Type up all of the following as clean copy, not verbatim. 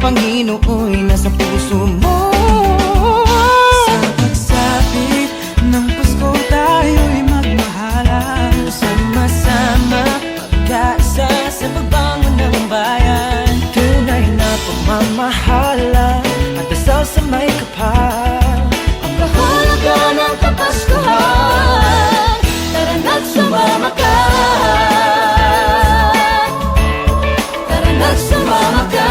Panginoon nasa puso mo. Sa pagsapit ng Pasko tayo'y magmahalan, sama-sama pagkaisa sa pagbangon ng bayan. Tunay na pagmamahalan at dasal sa may kapal, ang kahulugan ng Kapaskuhan. Tara na't sumama ka, tara na't sumama ka.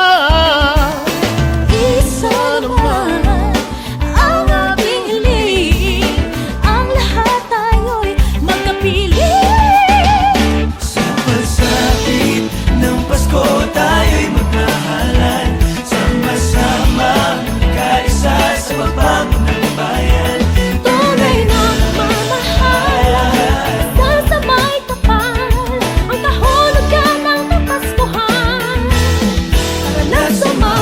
Pagmamahal, isa naman ang ating hiling, ang lahat tayo'y magkapiling. Sa pagsapit ng Pasko tayo'y magmahalan, sama-sama kaisa sa pagbangon ng bayan. Tunay na mamahalan, sasamay kapal, ang kahulugan ng Kapaskuhan.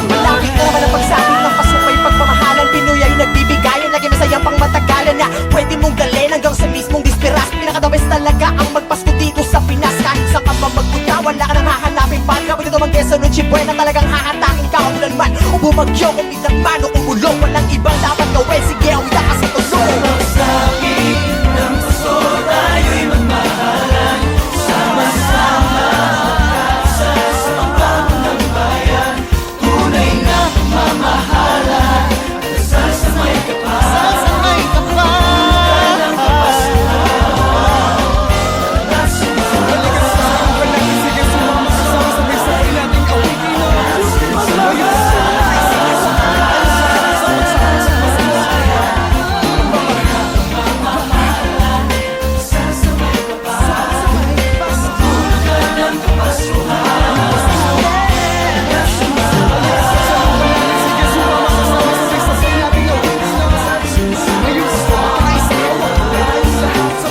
Malaki ka naman ang pagsapit ng Pasko ay pagmamahalan. Pinoy ay nagbibigayan, lagi masayang pang matagalan na pwede mong dalhin hanggang sa mismong disperas. Pinaka-the best talaga ang magpasko dito sa Pinas. Kahit saan ka pa magpunta, wala ka nang hahanapin pa. Kapag ito mang Quezon o Chibuen na talagang hahatakin ka ulan man o bumagyo, kung pinagman o kumulong, walang ibang dapat gawin. Sige, umiyak ka sa tulong. Sa pagsapit ng Pasko tayo'y magmahalan, sama-sama kaisa sa pagbangon ng bayan. Tunay na pagmamahalan at dasal sa may kapal, kahulugan ng Kapaskuhan.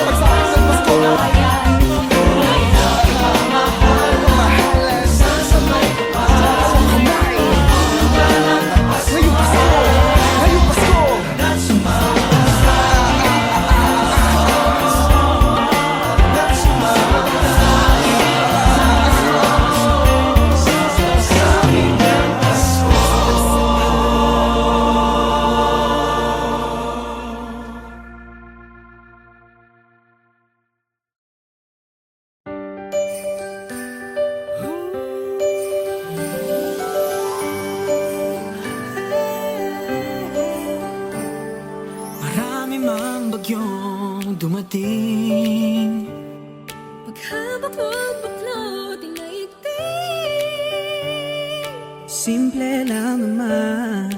Tara na't mang bagyong dumating, Paghabak mo'ng baklot ay naigting. simple lang naman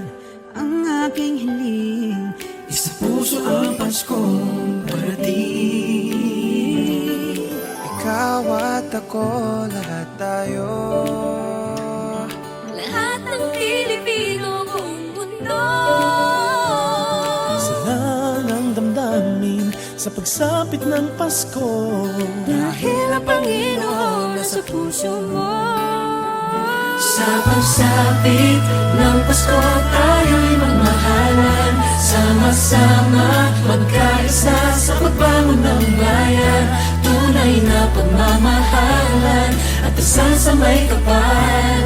ang aking hiling, isa puso ang Paskong parating. Ikaw at ako, lahat tayo, Lahat ng Pilipino buong mundo. sa pagsapit ng Pasko. Dahil ang Panginoon nasa puso mo. sa pagsapit ng Pasko tayo'y magmahalan, sama-sama magkaisa sa pagbangon ng bayan. Tunay na pagmamahalan at dasal sa may kapal,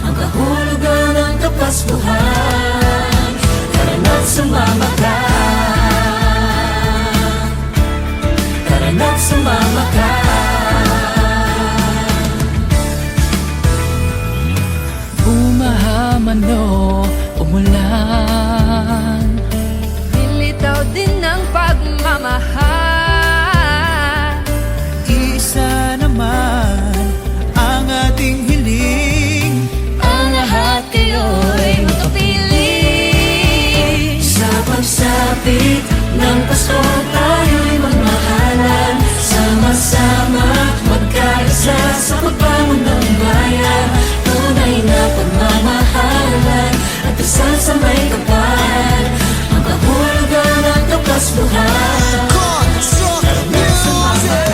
ang kahulugan ng Kapaskuhan. Tara na't sumama ka, tara na't sumama ka. Bumahaman o umulan, Nilitaw din ng pagmamahal. isa naman ang ating hiling, Ang lahat kayo'y magkapiling. sa pagsapit ng Pasko tayo'y magmahalan, sama-sama magkaisa sa pagbangon ng bayan. Tunay na pagmamahalan at dasal sa may kapal, ang kahulugan ng Kapaskuhan.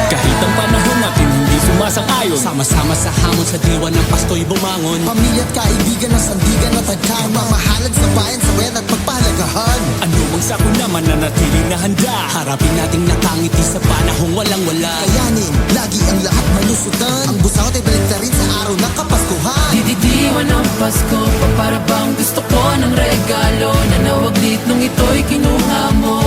Kahit ang panahon natin hindi sumasang-ayon, sama-sama sa hamon sa diwa ng Pasko'y bumangon. Pamilya at kaibigan ng sandigan at tagkahan, mamahalan sa bayan sa Harapin nating nakangiti sa panahong walang wala. Kayanin, lagi ang lahat malusutan. Ang busaot ay balik na rin sa araw ng Kapaskuhan. Dididiwan ng Pasko, para bang gusto ko ng regalo na nawaglit nung ito'y kinuha mo.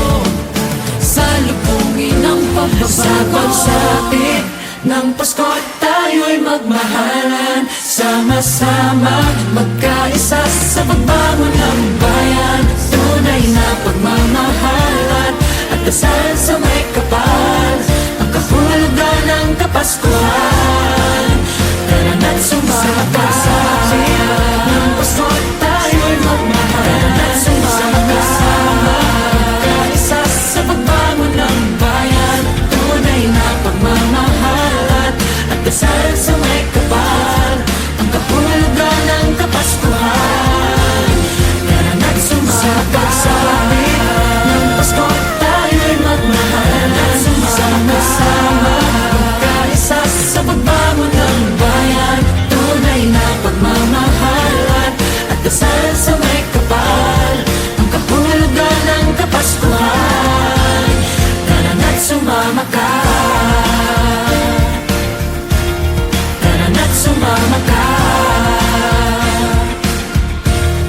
Salubungin ang pagbabago sa pagsapit ng Pasko at tayo'y magmahalan. Sama-sama magkaisa sa pagbangon ng bayan. Tunay na pagmamahalan at dasal sa may kapal. Ang kahulugan ng Kapaskuhan. Tara na't sumakasapit ng Pasko at tayo'y magmahalan. Sama-sama magkaisa sa pagbangon ng bayan. Tunay na pagmamahalan at dasal sa may kapal. Ang kahulugan ng Kapaskuhan. Tara na't sumakasapit ng Pasko at tayo'y magmahalan. Sama-sama magkaisa sa pagbangon ng bayan. Tunay na pagmamahalan at dasal sa may kapal. Ang kahulugan ng Kapaskuhan. Tara na't sumama ka. Tara na't sumama ka.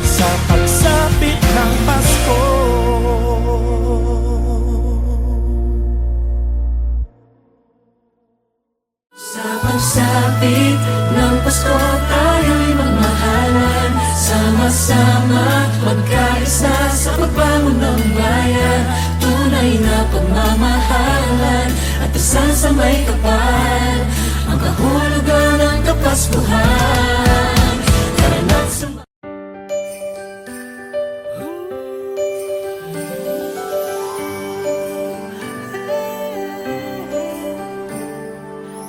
Sa pagsapit ng Pasko. Sa pagsapit ng Pasko tayo'y magmahalan. Sama-sama magkaisa sa pagbangon ng bayan. Tunay na pagmamahalan at dasal sa may kapal. Ang kahulugan ng Kapaskuhan. Tara na't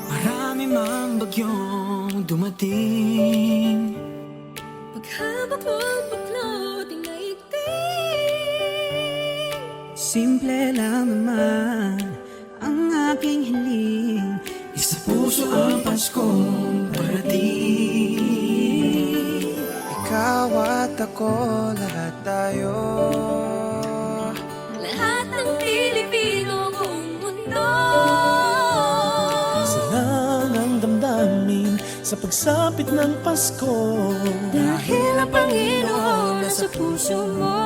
Marami mang bagyong dumating. Paghabak mo'ng pagloting na igting. Simple lang naman ang aking hiling. Isa puso ang Paskong parating. Ikaw at ako, lahat tayo. Lahat ng Pilipino buong mundo. Lang ang damdamin sa pagsapit ng Pasko. Dahil ang Panginoon nasa puso mo.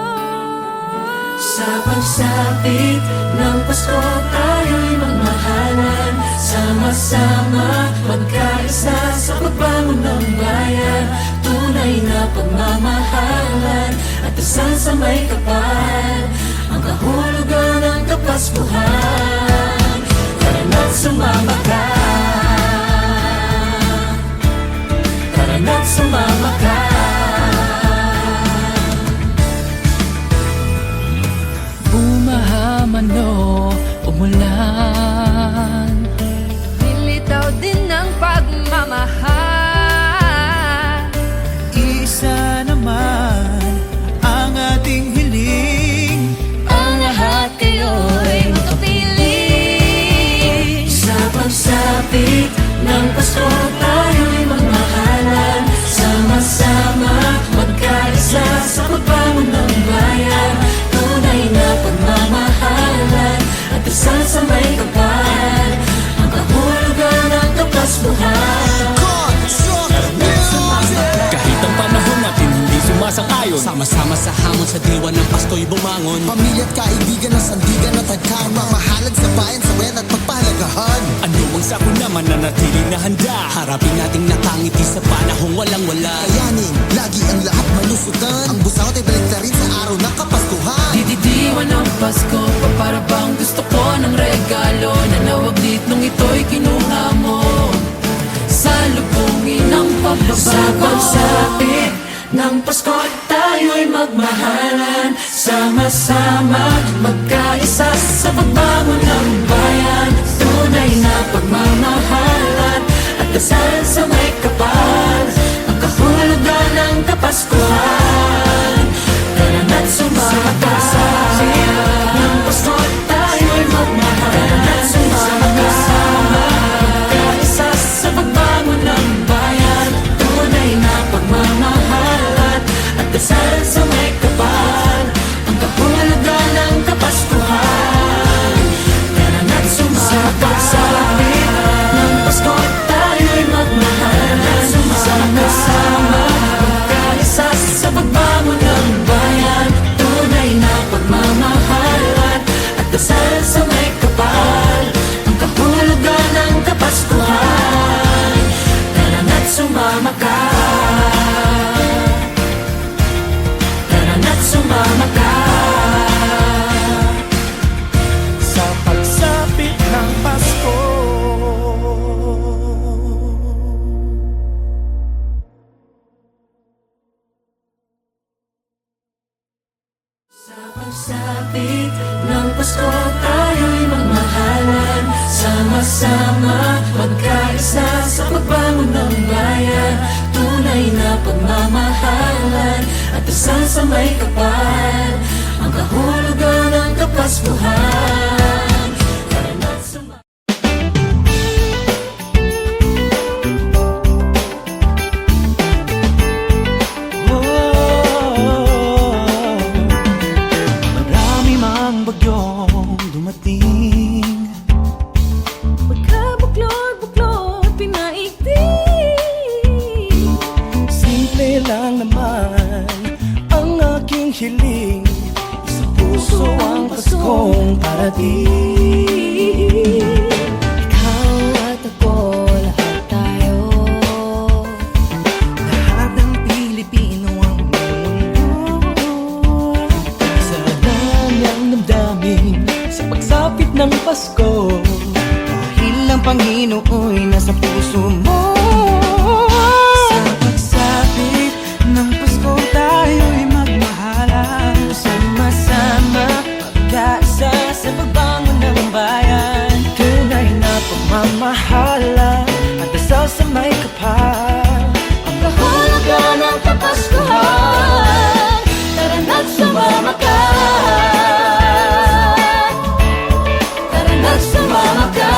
Sa pagsapit ng Pasko tayo'y magmahalan. Sama-sama magkaisa sa pagbangon ng bayan. Tunay na pagmamahalan at dasal sa may kapal. Ang kahulugan ng Kapaskuhan. Tara na't sumama ka. Tara na't sumama ka. Bumahaman o umulan, nilitaw din ng pagmamahal. Isa naman ang ating hiling. Ang lahat kayo'y magkapiling. Sa pagsapit ng Pasko tayo'y magmahalan. Sama-sama magkaisa sa pagbangon ng bayan. Tunay na pagmamahalan at dasal sa may kapal. Ang kahulugan ng Kapaskuhan. Kahit ang panahon natin hindi sumasang-ayon, Sama-sama sa hamon sa diwa ng Pasko'y bumangon. Pamilya at kaibigan ng sandigan at tagkahan. Mamahalad sa bayan, sawayan at pagpahalagahan. ano ang sako naman na natili na handa. Harapin nating nakangiti sa panahong walang wala. Kayanin, lagi ang lahat malusutan. Ang busaot ay balik na rin sa araw ng Kapaskuhan. Dididiwan ng Pasko, para bang gusto ko ng regalo na nawaglit nung ito'y kinuha mo. Salubungin ang pagbabago sa pagsapit ng Pasko at tayo'y magmahalan. Sama-sama magkaisa sa pagbangon ng bayan. Tunay na pagmamahalan at dasal sa may kapal. Ang kahulugan ng Kapaskuhan. Tara na't sumakasapit ng Pasko at tayo'y magmahalan. Tara na't sumakasama magkaisa sa pagbangon ng bayan. Tunay na pagmamahalan at dasal sa may kapal. Ang kahulugan ng Kapaskuhan. sumama ka. Sa pagsapit ng Pasko, Sa pagsapit ng Pasko, tayo'y magmahalan. Sama-sama, magkaisa sa pagbangon ng bayan. Tunay na pagmamahalan at dasal sa may kapal, ang kahulugan ng Kapaskuhan. Tara na't sumama. marami mang bagyong dumating. Pagkabuklod-buklod, pinaigting. Simple lang naman ang aking hiling, sa puso ang Paskong parating. Ikaw at ako, lahat tayo. Lahat ng Pilipino ang mundo. Sa niyang damdamin sa pagsapit ng Pasko, Dahil ang Panginoo'y nasa puso mo. Sa pagsapit ng Pasko, tayo'y magmahalan. Sama-sama, magkaisa sa pagbangon ng bayan. tunay na pagmamahalan at dasal sa may kapal, Ang kahulugan ng Kapaskuhan. Tara na't sumama ka. Tara na't sumama ka.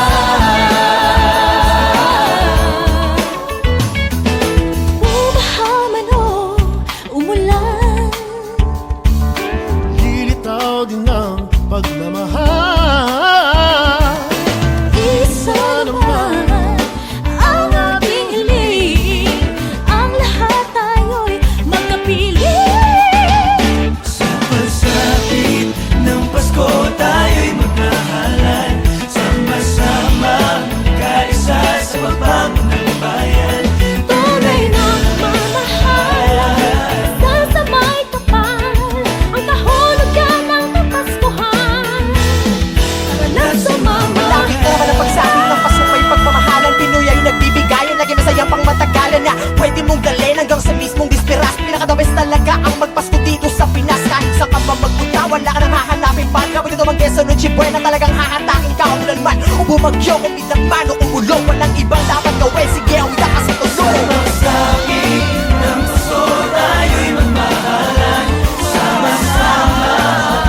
Bumaha man o umulan, lilitaw din ang pagmamahal. isa naman ang ating hiling. Ang lahat tayo'y magkapiling. Sa pagsapit ng Pasko, tayo'y magmahalan. Sama-sama, kaisa sa pagbangon ng bayan. Tunay na pagmamahalan, sa may kapal, ang kahulugan ng Kapaskuhan. Tara na't sumama. Malaki ka naman ang pagsapit ng pasukay pagmamahalan. Pinoy ay nagbibigayan, lagi masayang pang matagalan na pwede mong dalhin hanggang sa mismong disperas. Pinakadabes talaga ang magpasko dito sa Pinas. Kahit saan ka pa magpunta, wala ka nang hahanapin pa. Kapag ito mang Quezon o Chibuena na talagang hahatakin ka ulan man o bumagyo, kung bilang man o kung ulong. Walang ibang dapat gawin, sige ang ita kasi tulong. Pagsapit ng Pasko, tayo'y magmahalan. Sama-sama,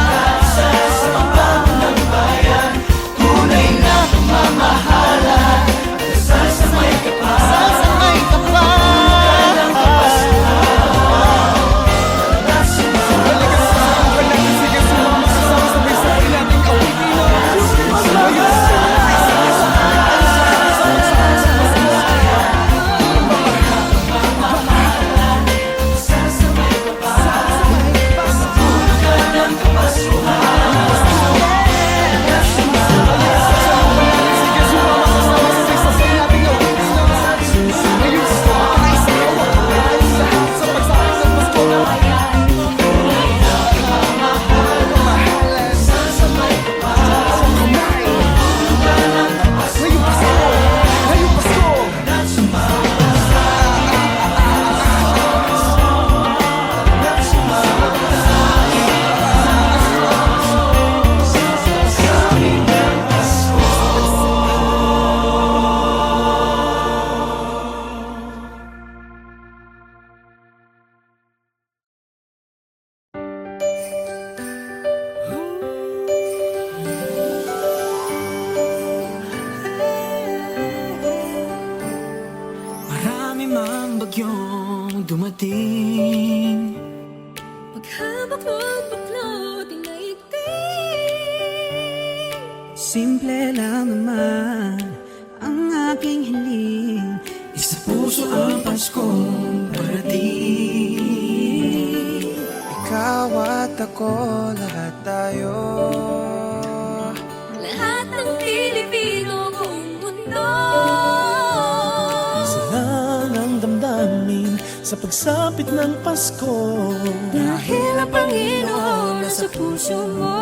kaisa sa pagbangon ng bayan. Tunay na pagmamahalan at dasal sa may kapal, kahulugan ng Kapaskuhan. Tara na't marami mang bagyong dumating. Pagkabuklod-buklod, pinaigting. Simple lang naman ang aking hiling, Isa puso ang Paskong parating. ikaw at ako, lahat tayo. Lahat ng Pilipino buong mundo. Isa lang ang damdamin sa pagsapit ng Pasko. Dahil ang Panginoon nasa puso mo.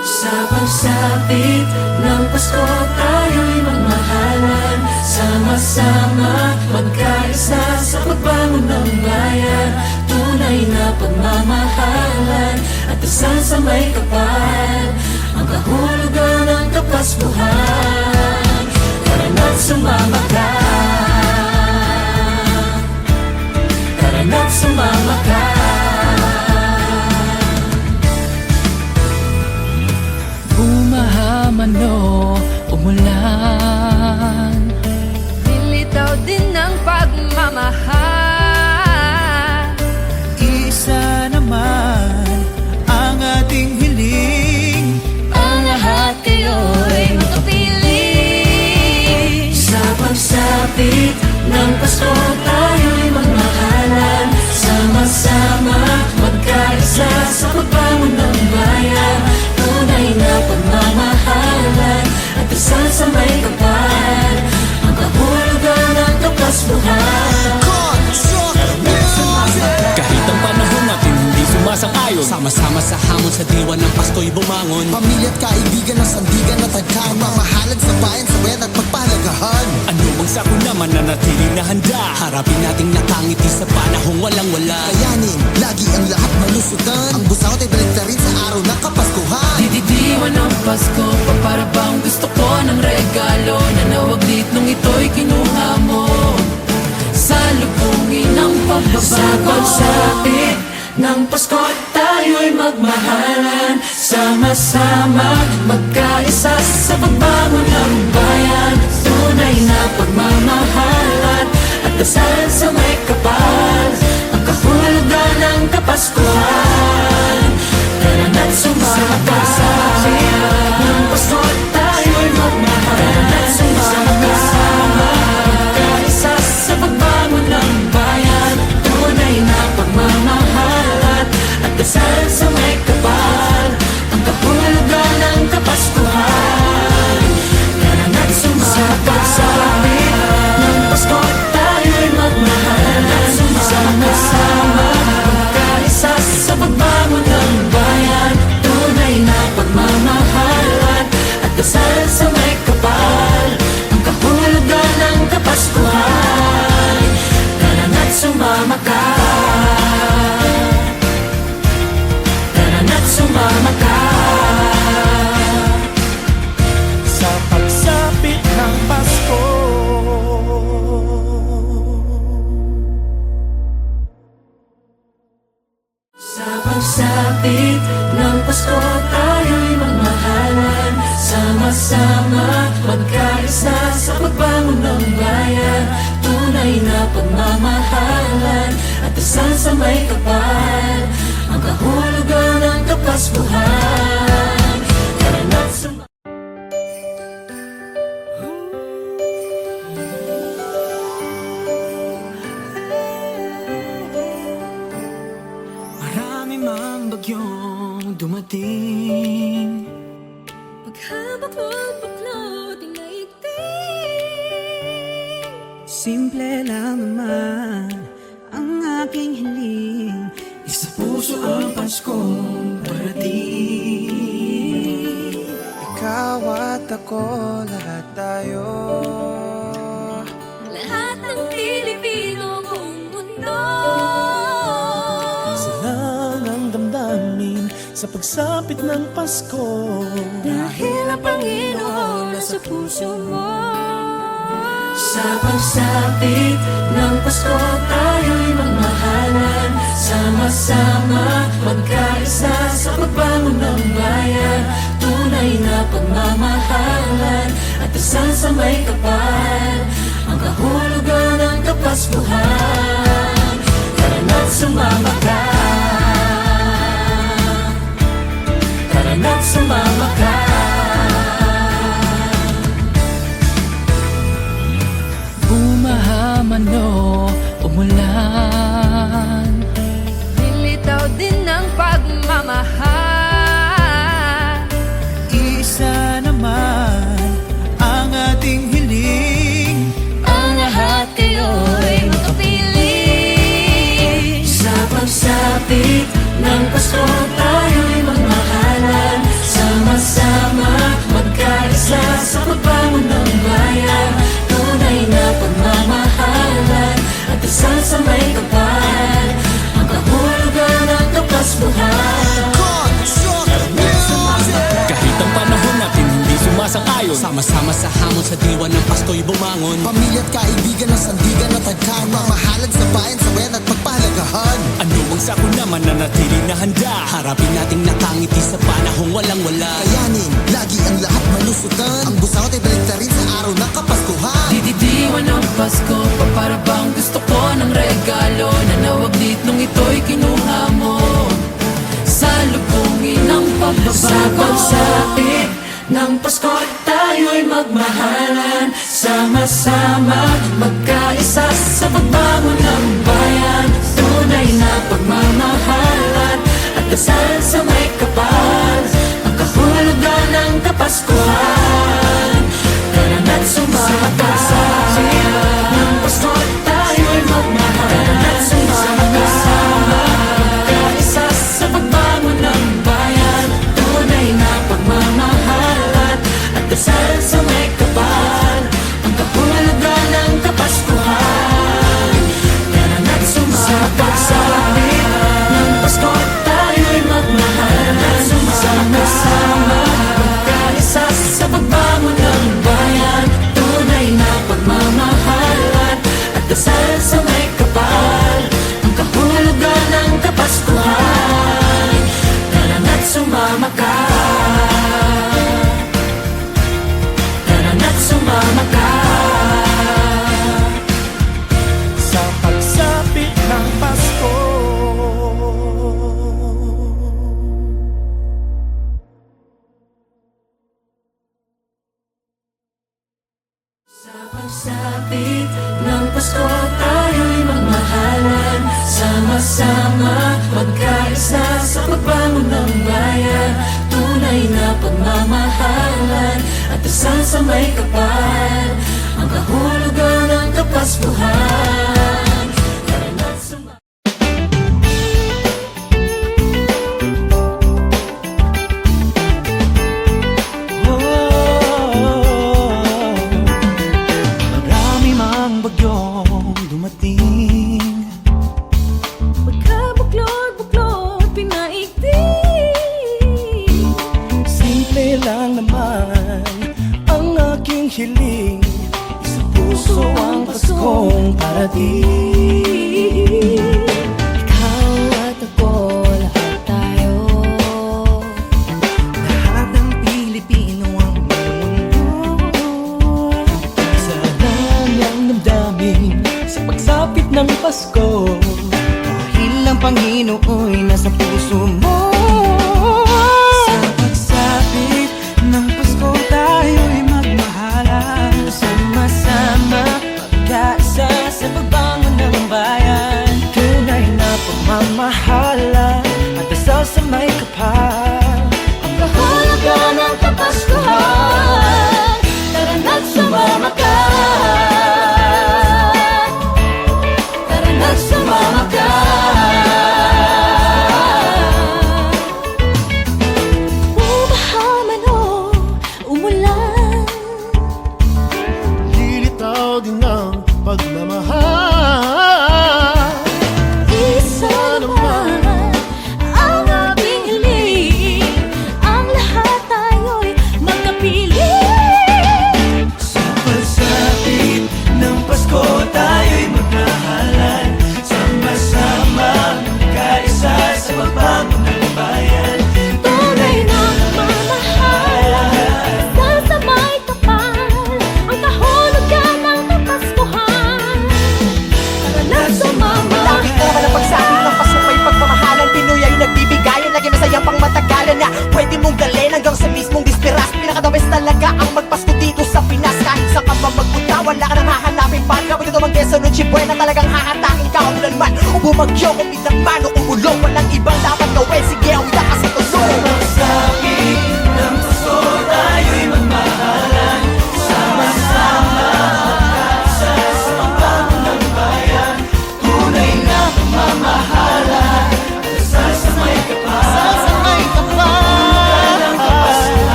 Sa pagsapit ng Pasko tayo'y magmahalan, sama-sama magkaisa sa pagbangon ng bayan. Tunay na pagmamahalan at dasal sa may kapal, ang kahulugan ng Kapaskuhan. Tara na't sumama ka, tara na't sumama ka. Bumahaman o umulan, Lilitaw din ng pagmamahal. Isa naman ang ating hiling, Ang lahat kayo'y makapiling. sa pagsapit ng Pasko tayo'y magmahalan, sama-sama magkaisa sa pagbangon ng bayan. Tunay na pagmamahalan at dasal sa may kapal, ang kahulugan ng Kapaskuhan. Kahit ang panahon natin hindi sumasang-ayon, Sama-sama sa hamon sa diwa ng Pasko'y bumangon. Pamilya at kaibigan ng sandigan at tagkaan, mamahalan sa bayan, sabayan at pagpahalagahan. ano bang sako naman na natili na handa? Harapin nating nakangiti sa panahong walang-wala. Kayanin, lagi ang lahat malusutan. Ang busawat ay balik na rin sa araw ng Kapaskuhan. Dididiwan ng Pasko pa para bang gusto ko ng regalo na nawaglit nung ito'y kinuha mo. Salubungin ang pagbabago, sa pagsapit ng Pasko tayo'y magmahalan, sama-sama magkaisa sa pagbangon ng bayan. Tunay na pagmamahalan at dasal sa may kapal, ang kahulugan ng Kapaskuhan. Tara na't sumama ka, ng Pasko tayo'y magmahalan, sama-sama magkaisa sa pagbangon ng bayan. Tunay na pagmamahalan at dasal sa may kapal, ang kahulugan ng Kapaskuhan. Tara na't sumama sa pagsapit ng Pasko tayo'y magmahalan, sama-sama magkaisa sa pagbangon ng bayan. Tunay na pagmamahalan at dasal sa may kapal, ang kahulugan ng Kapaskuhan. Tara na't sumama ka, tara na't sumama ka. sa pagsapit ng Pasko. Sa pagsapit ng Pasko tayo'y magmahalan, sama-sama magkaisa sa pagbangon ng bayan. Tunay na pagmamahalan at dasal sa may kapal, ang kahulugan ng Kapaskuhan. Tara na't sumama. Marami mang bagyong dumating, Paghabak ng baklot, inaigting. simple lang naman ang aking hiling. Isa puso ang Paskong parating. Ikaw at ako, lahat tayo. Lahat ng Pilipino buong mundo. Isa lang ang damdamin sa pagsapit ng Pasko. Dahil ang Panginoon nasa puso mo. Sa pagsapit ng Pasko tayo'y magmahalan, sama-sama magkaisa sa pagbangon ng bayan. Tunay na pagmamahalan at dasal sa may kapal, ang kahulugan ng Kapaskuhan. Tara na't sumama ka, tara na't sumama ka. Bumahaman o umulan, Lilitaw din ng pagmamahal. Isa naman ang ating hiling, Ang lahat kayo'y makapiling. sa pagsapit ng Pasko tayo Sama-sama sa hamon sa diwa ng Pasko'y bumangon. Pamilya at kaibigan ng sandigan at tagkana, mamahalad sa bayan, sabayan at pagpahalagahan. Ano ang sako naman na natili na handa? Harapin nating nakangiti sa panahong walang wala. Kayanin, lagi ang lahat malusutan. Ang busaot ay balik rin sa araw ng Kapaskuhan. Didiwan ng Pasko pa para bang gusto ko ng regalo na nawaglit nung ito'y kinuha mo. Salubungin ang pagbabago. Sa pagsapit ng Pasko tayo'y magmahalan. Sama-sama magkaisa sa pagbangon ng bayan. Tunay na pagmamahalan at dasal sa may kapal. Ang kahulugan ng Kapaskuhan. Tara na't sumama sa ng Pasko tayo'y magmahalan. At sumama magkaisa sa pagbangon ng bayan. Tunay na pagmamahalan at dasal sa may kapal. Ang kahulugan ng Kapaskuhan. Tara na't sumama sa ng Pasko tayo'y magmahalan. At sumama magkaisa sa pagbangon ng bayan. Tunay na pagmamahalan at dasal sa may kapal. Ang kahulugan ng Kapaskuhan. Tara na't sumama ka. Tara na't sumama ka. Sa pagsapit ng Pasko. Sa pagsapit ng Pasko tayo'y magmahalan. Sama-sama magkaisa sa pagbangon ng bayan. Tunay na pagmamahalan at dasal sa may kapal. Ang kahulugan ng Kapaskuhan. Tara na't sumama. Marami mang bagyong dumating. Pagkabuklod-buklod, pinaigting. Simple lang naman ang aking hiling. Sa puso ang Paskong parating. Ikaw at ako, lahat tayo. Lahat ng Pilipino ang mundo. Isa lang ang damdamin sa pagsapit ng Pasko. Dahil ang Panginoo'y nasa puso mo. Sa pagsapit ng Pasko tayo'y magmahalan. Sama-sama magkaisa sa pagbangon ng bayan.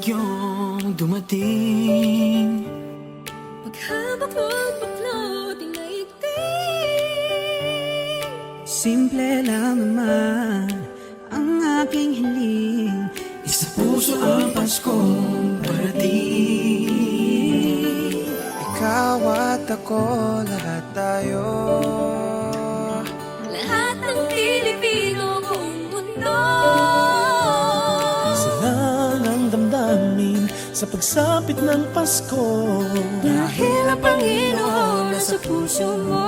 bagyong dumating. Paghabak mo'y baklot inaigting. Simple lang naman ang aking hiling. Isa puso ang Paskong parating. Ikaw at ako, lahat tayo. Lahat ng Pilipino buong mundo. Lang ang damdamin sa pagsapit ng Pasko. Dahil ang Panginoon nasa puso mo.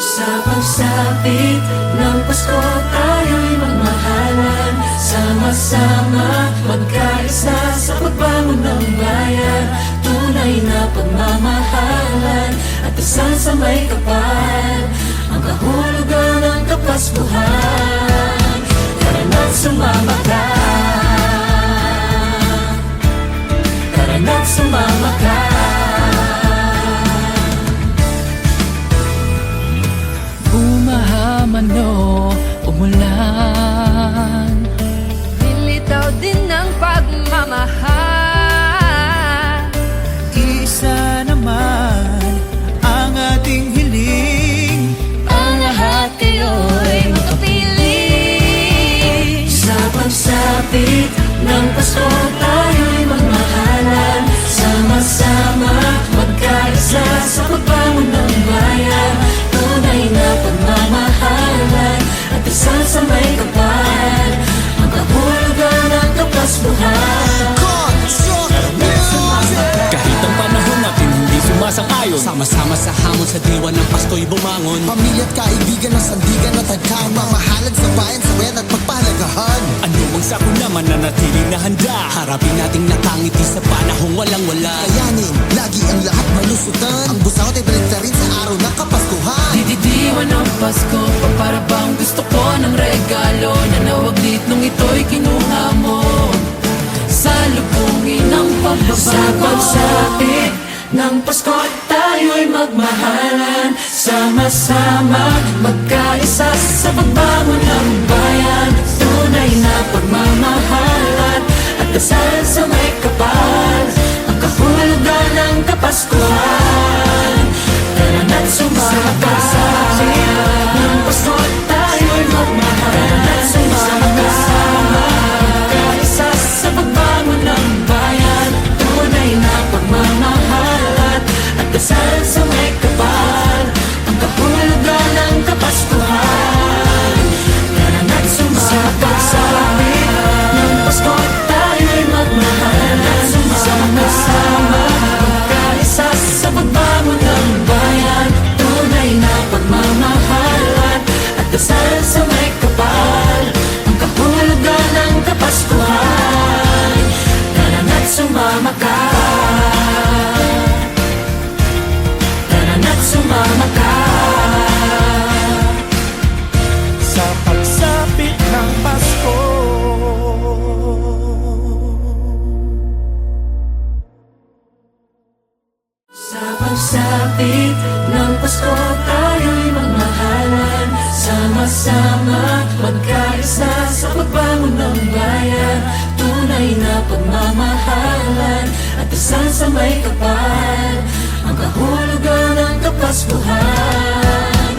Sa pagsapit ng Pasko tayo'y magmahalan. Sama-sama magkaisa sa pagbangon ng bayan. Tunay na pagmamahalan at dasal sa may kapal. Ang kahulugan ng Kapaskuhan. Tara na't sumama ka. Tara na't sumama ka. Bumahaman o umulan, Nilitaw din ng pagmamahal. Isa naman ang ating hiling. Ang lahat kayo'y makapiling. sa pagsapit ng Pasko tayo'y magmahalan. Sama-sama magkaisa sa pagbangon ng bayan. Tunay na pagmamahalan at dasal sa may kapal. Ang kahulugan ng Kapaskuhan. Kahit ang panahon natin hindi sumasang-ayon, sama-sama sa hamon sa diwa ng Pasko'y bumangon. Pamilya at kaibigan ng sandigan at tagkaw. Mamahalan sa bayan, sa bayan at pagpahalagahan. Ano mang sakon naman na natiling na handa, harapin nating nakangiti sa panahong walang-wala. Kayanin, lagi ang lahat malusutan. Ang busaw ay balik na rin sa araw ng Kapaskuhan. Dididiwan ng Pasko, para bang gusto ko ng regalo na nawaglit nung ito'y kinuha mo. Salubungin ang pagbabago. Sa pagsapit ng Pasko tayo'y magmahalan. Sama-sama magkaisa sa pagbangon ng bayan. Tunay na pagmamahalan at dasal sa may kapal. Ang kahulugan ng Kapaskuhan. Tara na't sumama ka. Ng Pasko tayo'y magmahalan. Sama-sama magkaisa sa pagbangon ng bayan. Tunay na pagmamahalan at dasal sa may kapal. Ang kahulugan ng Kapaskuhan. Tara na't sumama ka. Ng Pasko tayo'y magmahalan. Sama-sama magkaisa sa pagbangon ng bayan. Tunay na pagmamahalan at dasal sa may kapal. Ang kahulugan ng Kapaskuhan. Tara na't sumama ka. Tara na't sumama ka. Sa pagsapit ng Pasko. Sa pagsapit ng Pasko tayo'y magmahalan. Sama-sama magkaisa sa pagbangon ng bayan. Tunay na pagmamahalan at dasal sa may kapal. Ang kahulugan ng Kapaskuhan.